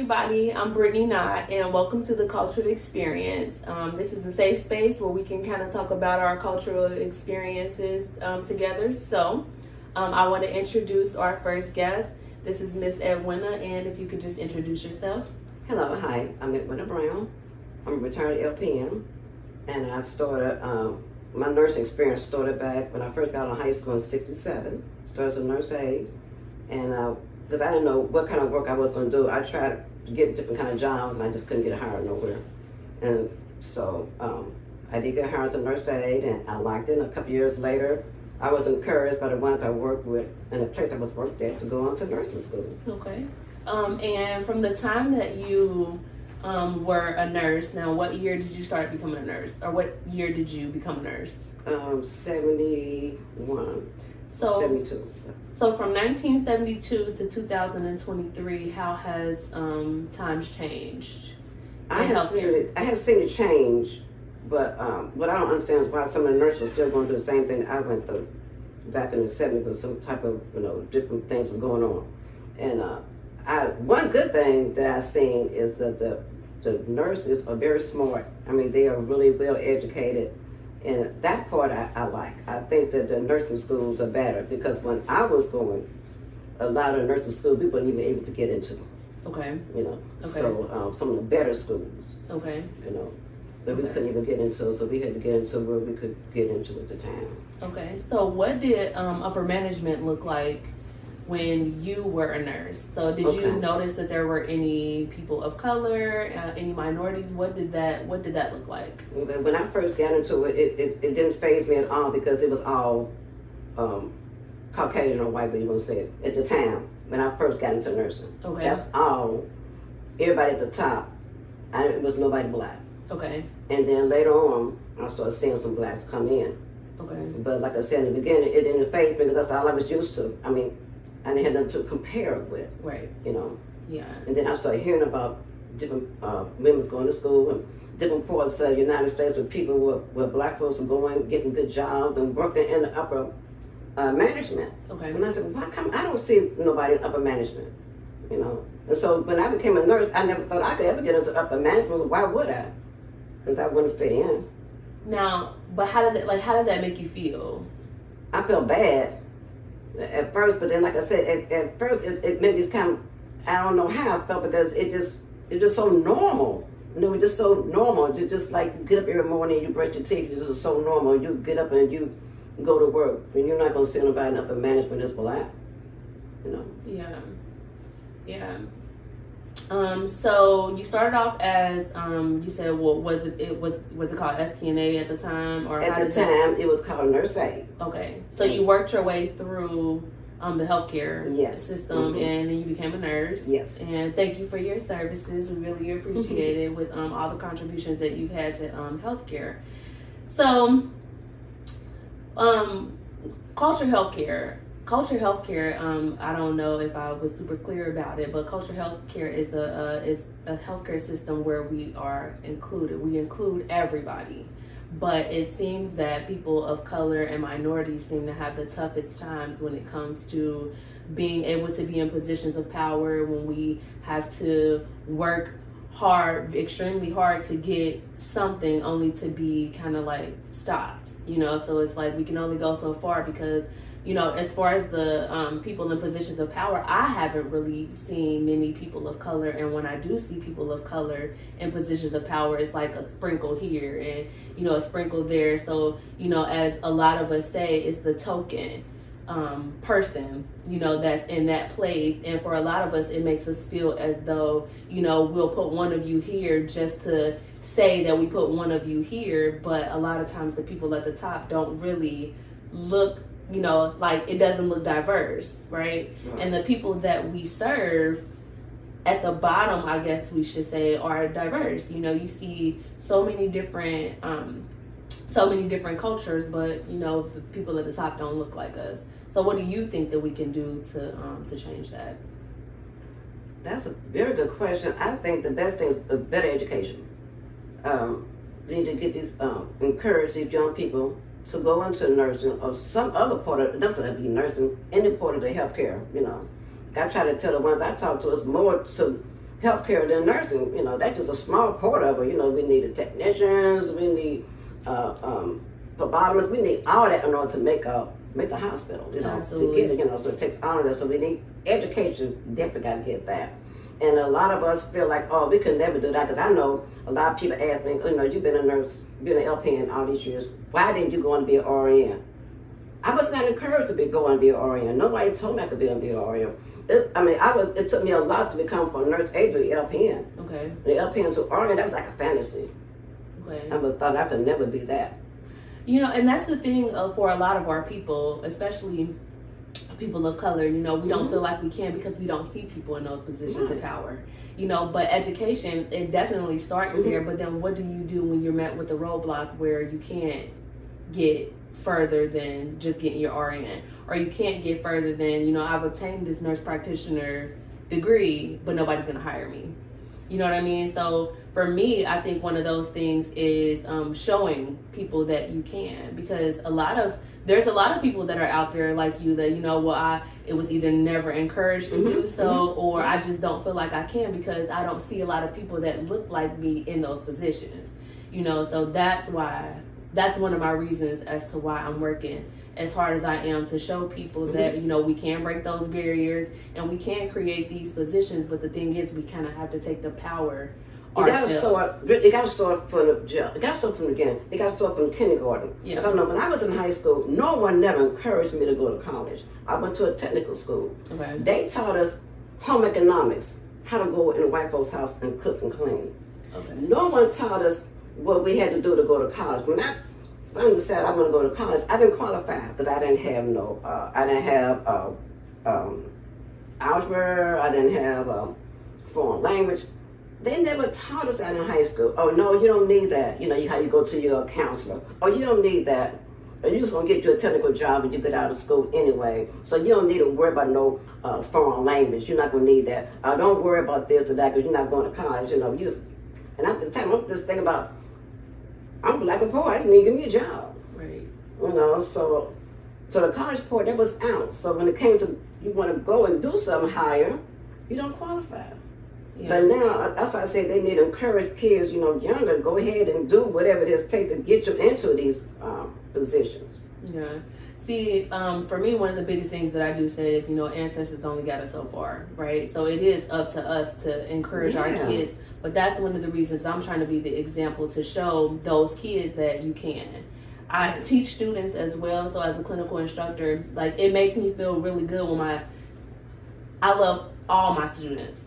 everybody. I'm Brittany Knott, and welcome to the Cultural Experience. This is a safe space where we can kind of talk about our cultural experiences together. So, I want to introduce our first guest. This is Miss Edwina, and if you could just introduce yourself. Hello, hi, I'm Edwina Brown. I'm a retired LPN, and I started, my nursing experience started back when I first got out of high school in '67. Started as a nurse aide, and because I didn't know what kind of work I was going to do, I tried to get different kind of jobs, and I just couldn't get hired nowhere. And so I did get hired as a nurse aide, and I liked it. And a couple years later, I was encouraged by the ones I worked with and the place I was worked at to go on to nursing school. Okay. And from the time that you were a nurse, now what year did you start becoming a nurse? Or what year did you become a nurse? 71, So, 72. So from 1972 to 2023, how has times changed? I have seen it change, but what I don't understand is why some of the nurses are still going through the same thing I went through back in the '70s with some type of different things going on. And one good thing that I've seen is that the nurses are very smart. I mean, they are really well educated. And that part I like. I think that the nursing schools are better because when I was going, a lot of nursing schools we weren't even able to get into. Okay. Okay. So some of the better schools. Okay. But we couldn't even get into, so we had to get into where we could get into at the time. Okay. So what did upper management look like when you were a nurse? So did you notice that there were any people of color, any minorities? What did that look like? When I first got into it, it didn't faze me at all because it was all Caucasian or white, but you want to say it, at the time when I first got into nursing. Okay. That's all, everybody at the top, it was nobody black. Okay. And then later on, I started seeing some blacks come in. Okay. But like I said in the beginning, it didn't faze me because that's all I was used to. I mean, I didn't have nothing to compare it with. Right. Yeah. And then I started hearing about different women going to school and different parts of the United States where people where black folks are going, getting good jobs and working in the upper management. Okay. And I said, well, how come I don't see nobody in upper management? And so when I became a nurse, I never thought I could ever get into upper management. Why would I? Because I wouldn't fit in. Now, but how did that make you feel? I felt bad at first, but then like I said, at first it made me kind of, I don't know how I felt because it's just so normal. It's just so normal. You just like you get up every morning, you brush your teeth. It's just so normal. You get up and you go to work, and you're not gonna see anybody in upper management that's black. Yeah. Yeah. So you started off as you said, well, was it called STNA at the time, or at the time it was called nurse aide. Okay, so you worked your way through the healthcare system, and then you became a nurse. Yes. And thank you for your services. We really appreciate it with all the contributions that you've had to healthcare. So, culture healthcare. Culture healthcare, I don't know if I was super clear about it, but culture healthcare is a healthcare system where we are included. We include everybody, but it seems that people of color and minorities seem to have the toughest times when it comes to being able to be in positions of power, when we have to work hard, extremely hard to get something only to be kind of like stopped, so it's like we can only go so far because as far as the people in positions of power, I haven't really seen many people of color. And when I do see people of color in positions of power, it's like a sprinkle here and, a sprinkle there. So, as a lot of us say, it's the token person, that's in that place. And for a lot of us, it makes us feel as though, we'll put one of you here just to say that we put one of you here. But a lot of times the people at the top don't really look like it doesn't look diverse, right? And the people that we serve at the bottom, I guess we should say, are diverse. You see so many different cultures, but the people at the top don't look like us. So what do you think that we can do to change that? That's a very good question. I think the best thing is better education. We need to get these encourage these young people to go into nursing or some other part of it, doesn't have to be nursing, any part of the healthcare, I try to tell the ones I talk to, it's more to healthcare than nursing. You know, that's just a small part of it. You know, we need the technicians, we need phlebotomists, we need all that in order to make the hospital. You know, Absolutely. to get it. You know, so it takes all of that. So we need education. Definitely got to get that. And a lot of us feel like, oh, we could never do that, because I know a lot of people ask me, you know, you've been a nurse, been an LPN all these years. Why didn't you go and be an RN? I was not encouraged to go and be an RN. Nobody told me I could be an RN. It took me a lot to become from nurse aide to the LPN. Okay. The LPN to RN, that was like a fantasy. Okay. I was thought I could never be that. You know, and that's the thing for a lot of our people, especially people of color. You know, we don't feel like we can because we don't see people in those positions of power. You know, but education, it definitely starts there. But then what do you do when you're met with a roadblock where you can't get further than just getting your RN, or you can't get further than, you know, I've obtained this nurse practitioner degree, but nobody's gonna hire me. You know what I mean? So for me, I think one of those things is showing people that you can, because there's a lot of people that are out there like you that, you know, well, it was either never encouraged to do so, or I just don't feel like I can because I don't see a lot of people that look like me in those positions. You know, so that's one of my reasons as to why I'm working as hard as I am to show people that, you know, we can break those barriers and we can create these positions. But the thing is, we kind of have to take the power ourselves. It got to start from the jail. It got to start from the beginning. It got to start from kindergarten. Yeah. I don't know. When I was in high school, no one never encouraged me to go to college. I went to a technical school. Okay. They taught us home economics, how to go in a white folks' house and cook and clean. Okay. No one taught us what we had to do to go to college. When I finally decided I want to go to college, I didn't qualify because I didn't have algebra, I didn't have foreign language. They never taught us that in high school. Oh no, you don't need that. You know, how you go to your counselor. Oh, you don't need that. Or you're just gonna get you a technical job when you get out of school anyway. So you don't need to worry about no foreign language. You're not gonna need that. Don't worry about this or that because you're not going to college. You know, and at the time I'm just thinking about, I'm black and poor. I just need to give me a job. Right. You know, so the college part, that was out. So when it came to you want to go and do something higher, you don't qualify. Yeah. But now, that's why I say they need to encourage kids, you know, younger, go ahead and do whatever it is take to get you into these positions. Yeah. See, for me, one of the biggest things that I do say is, you know, ancestors only got us so far, right? So it is up to us to encourage our kids. But that's one of the reasons I'm trying to be the example to show those kids that you can. I teach students as well, so as a clinical instructor, like, it makes me feel really good when I love all my students.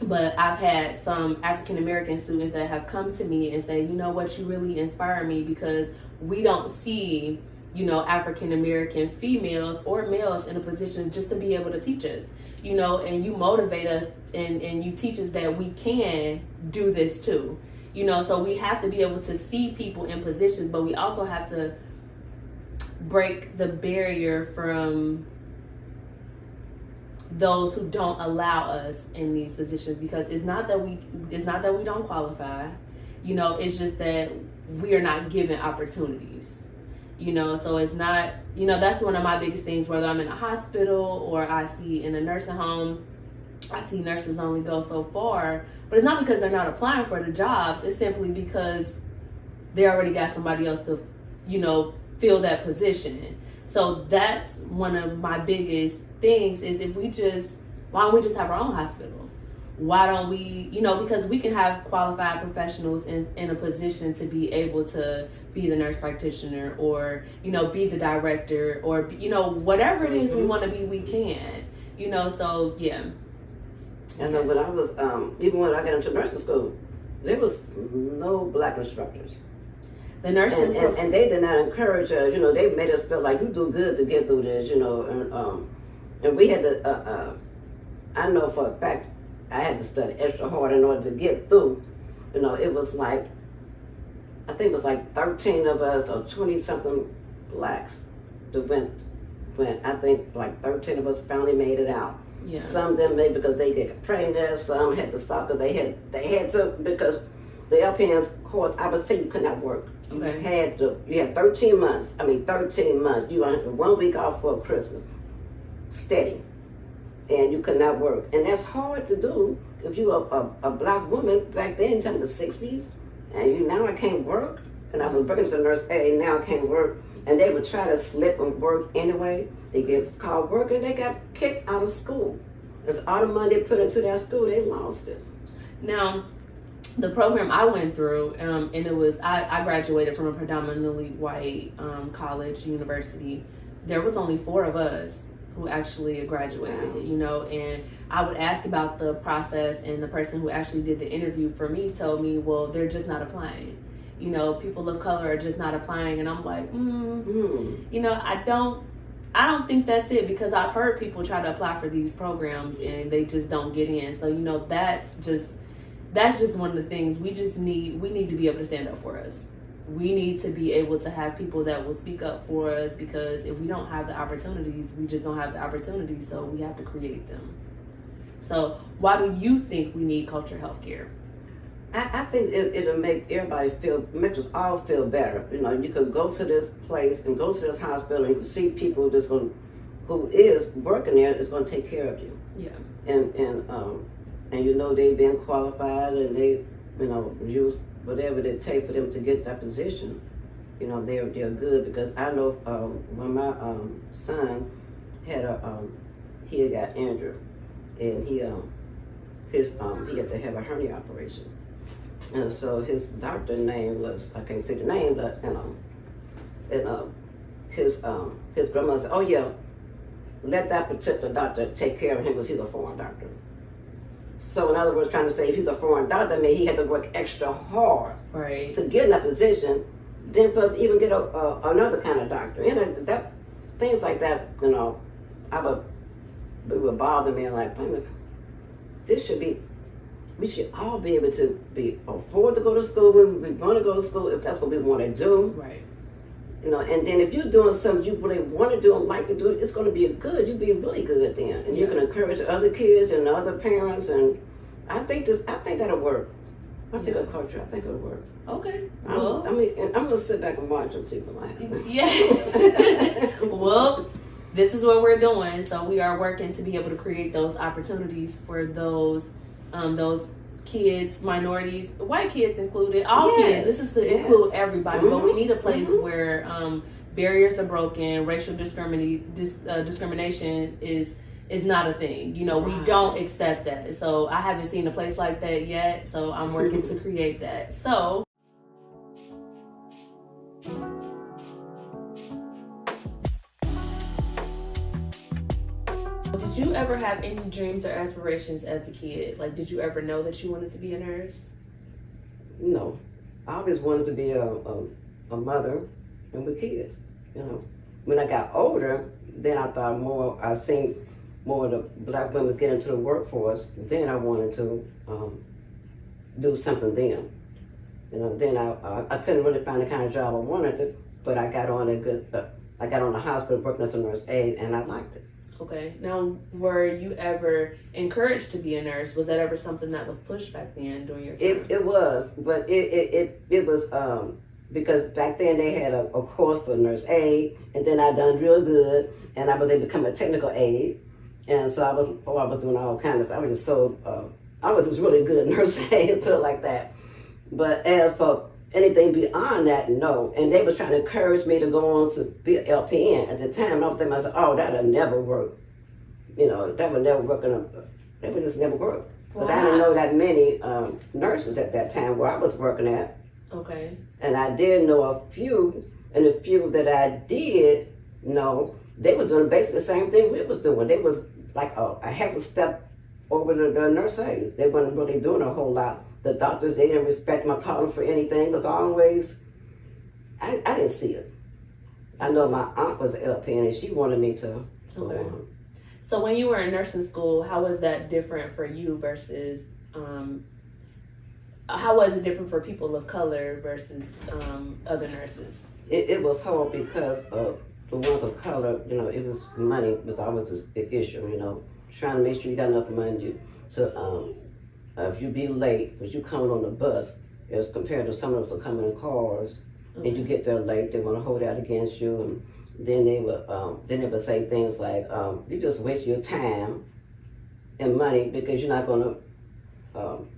But I've had some African American students that have come to me and say, you know what, you really inspire me because we don't see, you know, African American females or males in a position just to be able to teach us, you know, and you motivate us and you teach us that we can do this too, you know. So we have to be able to see people in positions, but we also have to break the barrier from those who don't allow us in these positions, because it's not that we don't qualify, you know, it's just that we are not given opportunities, you know. So it's not, you know, that's one of my biggest things, whether I'm in a hospital or I see in a nursing home, I see nurses only go so far, but it's not because they're not applying for the jobs, it's simply because they already got somebody else to, you know, fill that position. So that's one of my biggest things is why don't we just have our own hospital? Why don't we, you know, because we can have qualified professionals in a position to be able to be the nurse practitioner or, you know, be the director or, you know, whatever it is we want to be, we can, you know. So yeah. I know when I was, even when I got into nursing school, there was no black instructors. The nursing and they did not encourage us, you know, they made us feel like you do good to get through this, you know, and we had to, I know for a fact, I had to study extra hard in order to get through. You know, it was like, I think it was like 13 of us or 20 something blacks that went, I think like 13 of us finally made it out. Yeah. Some didn't make because they get trained there, some had to stop because they had to, because the LPN's course, I was saying you could not work. Okay. You had 13 months, you had 1 week off for Christmas. Steady, and you could not work, and that's hard to do if you a black woman back then in the 60s, and you now I can't work, and I was working as a nurse aide, now I can't work, and they would try to slip and work anyway. They get called work and they got kicked out of school. It's all the money they put into that school, they lost it. Now, the program I went through, and it was, I graduated from a predominantly white college, university. There was only 4 of us who actually graduated, Wow. you know, and I would ask about the process, and the person who actually did the interview for me told me, well, they're just not applying. You know, people of color are just not applying, and I'm like, you know, I don't think that's it, because I've heard people try to apply for these programs and they just don't get in. So, you know, that's just one of the things we need to be able to stand up for us. We need to be able to have people that will speak up for us, because if we don't have the opportunities, we just don't have the opportunities, so we have to create them. So why do you think we need culture healthcare? I think it'll make everybody make us all feel better. You know, you could go to this place and go to this hospital and you can see people who is working there is going to take care of you. Yeah. And you know they've been qualified and they, you know, use whatever they take for them to get that position. You know, they're good, because I know when my son had he had got injured, and he had to have a hernia operation. And so his doctor name was, I can't say the name, but his grandmother said, oh yeah, let that particular doctor take care of him because he's a foreign doctor. So in other words, trying to say if he's a foreign doctor, I mean he had to work extra hard Right. to get in that position, then plus even get another kind of doctor. And that things like that, you know, it would bother me, like, this should be. We should all be able to afford to go to school when we want to go to school, if that's what we want to do. Right. You know, and then if you're doing something you really want to do and like to do, it's going to be good. You'll be really good then, and you can encourage other kids and other parents. And I think that'll work. I think a culture. I think it'll work. Okay. Well, I'm gonna sit back and watch and see what happens. yeah. Well, this is what we're doing. So we are working to be able to create those opportunities for those kids, minorities, white kids included, all kids. This is to include everybody, but we need a place where barriers are broken, racial discrimination is not a thing. You know, we don't accept that. So I haven't seen a place like that yet, so I'm working to create that. So did you ever have any dreams or aspirations as a kid? Like, did you ever know that you wanted to be a nurse? No, I always wanted to be a mother and with kids. You know, when I got older, then I thought more. I seen more of the black women get into the workforce. Then I wanted to do something then. You know, then I couldn't really find the kind of job I wanted to, but I got on I got on the hospital working as a nurse aide, and I liked it. Okay. Now, were you ever encouraged to be a nurse? Was that ever something that was pushed back then during your time? It was, but it was because back then they had a course for nurse aide, and then I done real good, and I was able to become a technical aide, and so I was doing all kinds of stuff. I was just I was just really good nurse aide, put it like that. But as for anything beyond that, no. And they was trying to encourage me to go on to be an LPN at the time. And I was thinking, I said, oh, that'll never work. You know, that would never work. That would just never work. Because I didn't know that many nurses at that time where I was working at. Okay. And I did know a few, and the few that I did know, they were doing basically the same thing we was doing. They was like a half a step over the nurse aides. They weren't really doing a whole lot. The doctors, they didn't respect my calling for anything. It was always, I didn't see it. I know my aunt was an LPN and she wanted me to go on. So when you were in nursing school, how was that different for you versus, how was it different for people of color versus other nurses? It was hard because of the ones of color, you know, it was money was always an issue, you know, trying to make sure you got enough money to, if you be late, because you coming on the bus, as compared to some of us are coming in cars, and you get there late, they want to hold out against you, and then they would say things like, you just waste your time and money because you're not going to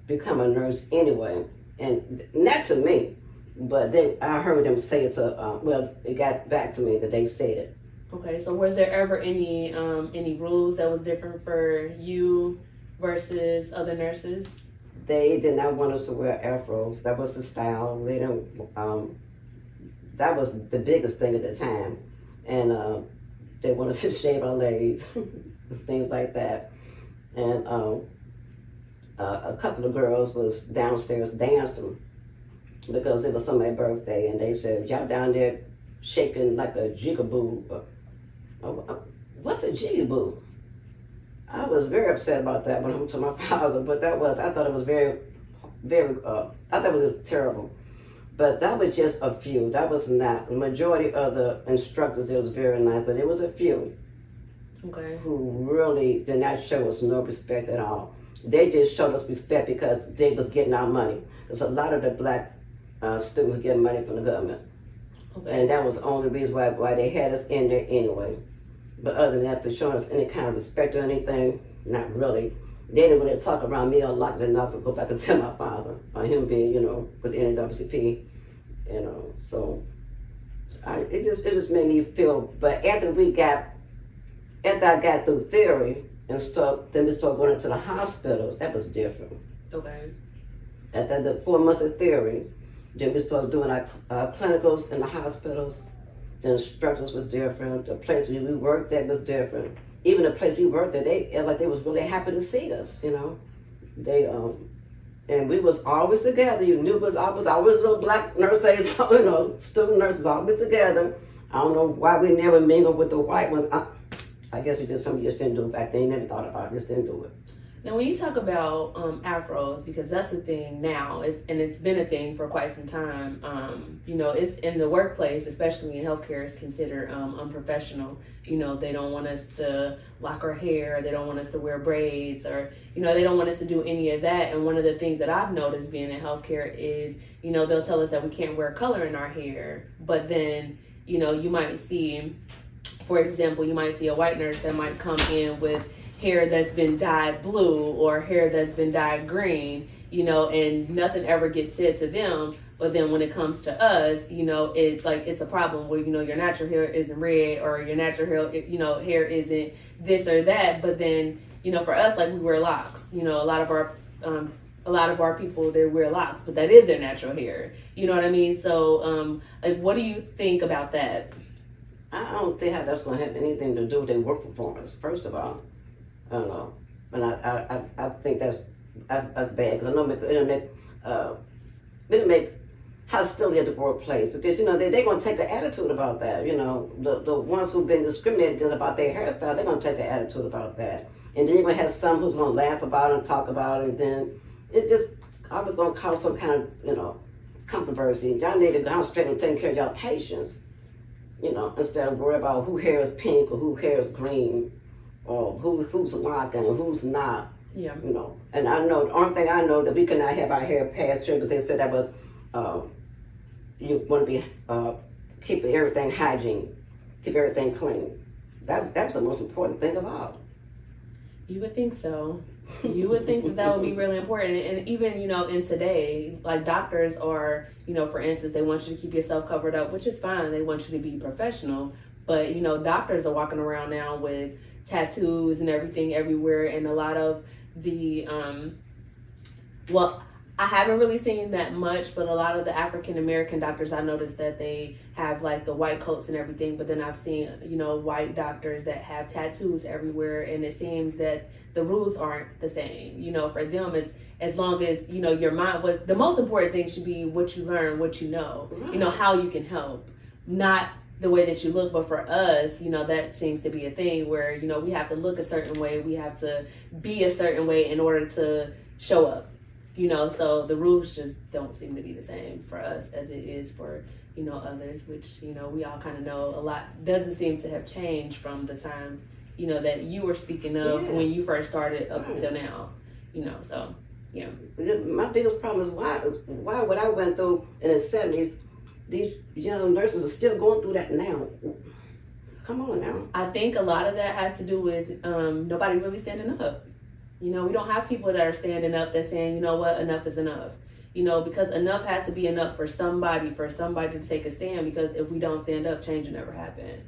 become a nurse anyway, and not to me, but then I heard them say it to. Well, it got back to me that they said it. Okay, so was there ever any rules that was different for you versus other nurses? They did not want us to wear afros. That was the style. They didn't. That was the biggest thing at the time, and they wanted us to shave our legs, things like that. And a couple of girls was downstairs dancing because it was somebody's birthday, and they said, "Y'all down there shaking like a jigaboo." What's a jigaboo? I was very upset about that when I went to my father, but I thought it was very, very, I thought it was terrible. But that was just a few. That was not, the majority of the instructors, it was very nice, but it was a few Okay. who really did not show us no respect at all. They just showed us respect because they was getting our money. There's a lot of the black students getting money from the government. Okay. And that was the only reason why they had us in there anyway. But other than that, for showing us any kind of respect or anything, not really. They didn't really talk around me a lot enough to go back and tell my father, or him being, with the NAACP, So it just made me feel. But after I got through theory and then we started going into the hospitals. That was different. Okay. After the 4 months of theory, then we started doing our clinicals in the hospitals. The instructors was different. The place we worked at was different. Even the place we worked at, they was really happy to see us. They and we was always together. You knew it was always little black nurses, student nurses always together. I don't know why we never mingled with the white ones. I guess it's just something you just didn't do back then. You never thought about it, just didn't do it. Now, when you talk about afros, because that's a thing now, and it's been a thing for quite some time. It's in the workplace, especially in healthcare, it's considered unprofessional. They don't want us to lock our hair, they don't want us to wear braids, or they don't want us to do any of that. And one of the things that I've noticed being in healthcare is, they'll tell us that we can't wear color in our hair, but then you might see, for example, you might see a white nurse that might come in with hair that's been dyed blue or hair that's been dyed green, and nothing ever gets said to them. But then when it comes to us, it's a problem where, your natural hair isn't red or your natural hair, hair isn't this or that. But then, for us, like, we wear locks. A lot of our people, they wear locks, but that is their natural hair. You know what I mean? So, what do you think about that? I don't think how that's going to have anything to do with their work performance, first of all. I don't know. And I think that's bad, because I know it'll make hostility at the workplace, because they're going to take an attitude about that. The ones who've been discriminated against about their hairstyle, they're going to take an attitude about that, and then you're going to have some who's going to laugh about it and talk about it, and then it just always going to cause some kind of controversy. Y'all need to go straight and take care of y'all patients, instead of worry about who hair is pink or who hair is green, or who's locking and who's not. Yeah. And I know the only thing I know that we cannot have our hair past here, because they said that was you want to be keeping everything hygiene, keep everything clean. That's the most important thing of all. You would think so. You would think that would be really important. And even, in today, like, doctors are, for instance, they want you to keep yourself covered up, which is fine. They want you to be professional. But, doctors are walking around now with tattoos and everything everywhere. And a lot of the, I haven't really seen that much, but a lot of the African American doctors, I noticed that they have, like, the white coats and everything, but then I've seen, white doctors that have tattoos everywhere, and it seems that the rules aren't the same. For them, as long as, your mind was, the most important thing should be what you learn, what you know, Right. How you can help, not the way that you look. But for us, that seems to be a thing where, we have to look a certain way, we have to be a certain way in order to show up. So the rules just don't seem to be the same for us as it is for, others, which, we all kind of know a lot doesn't seem to have changed from the time, that you were speaking of when you first started up until now, so, yeah. My biggest problem is why what I went through in the 70s, these young nurses are still going through that now. Come on now. I think a lot of that has to do with nobody really standing up. You know, we don't have people that are standing up that's saying, you know what, enough is enough. You know, because enough has to be enough for somebody to take a stand, because if we don't stand up, change will never happen.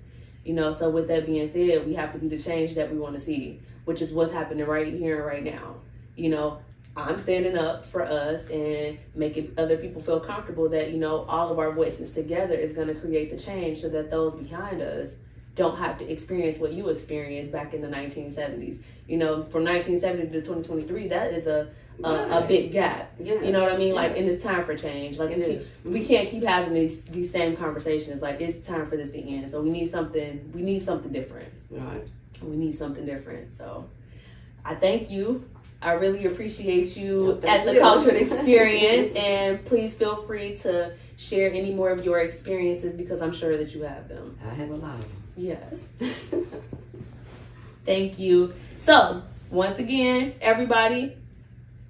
You know, so with that being said, we have to be the change that we want to see, which is what's happening right here and right now. You know, I'm standing up for us and making other people feel comfortable that, you know, all of our voices together is going to create the change so that those behind us don't have to experience what you experienced back in the 1970s. You know, from 1970 to 2023, that is a big gap. Yes. You know what I mean? Like, Yes. and it's time for change. Like, we can't keep having these same conversations. Like, it's time for this to end. So we need something different. Right. We need something different. So I thank you. I really appreciate you Well, thank at the you. Cultured Experience, and please feel free to share any more of your experiences, because I'm sure that you have them. I have a lot of them. Yes. Thank you. So, once again, everybody,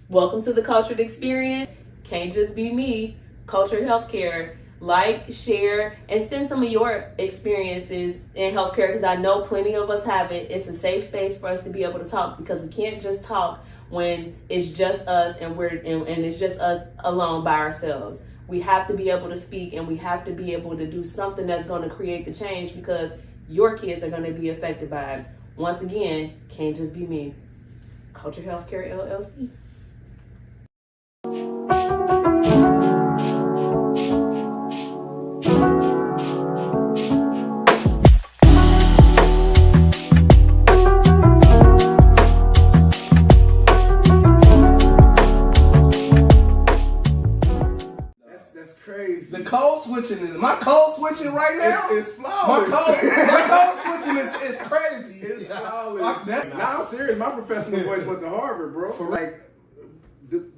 welcome to the Cultured Experience. Can't just be me. Culture Healthcare. Like, share, and send some of your experiences in healthcare, because I know plenty of us have it. It's a safe space for us to be able to talk, because we can't just talk when it's just us and it's just us alone by ourselves. We have to be able to speak, and we have to be able to do something that's going to create the change, because your kids are going to be affected by it. Once again, can't just be me. Culture Healthcare LLC. That's crazy. The code switching is my code switching right now. It's flawless. My code switching is crazy. It's flawless. Now I'm serious. My professional voice went to Harvard, bro. Like,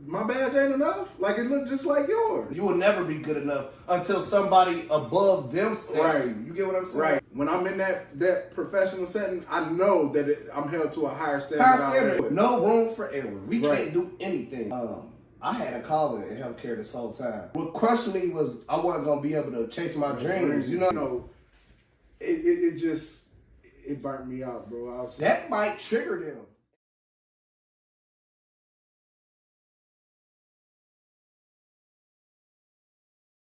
my badge ain't enough. Like, it looked just like yours. You will never be good enough until somebody above them steps. Right. You get what I'm saying? Right. When I'm in that professional setting, I know that I'm held to a higher standard. High standard. No room for error. We Right. can't do anything. I had a calling in healthcare this whole time. What crushed me was I wasn't gonna be able to chase my dreams. You know, it just burnt me out, bro. that might trigger them.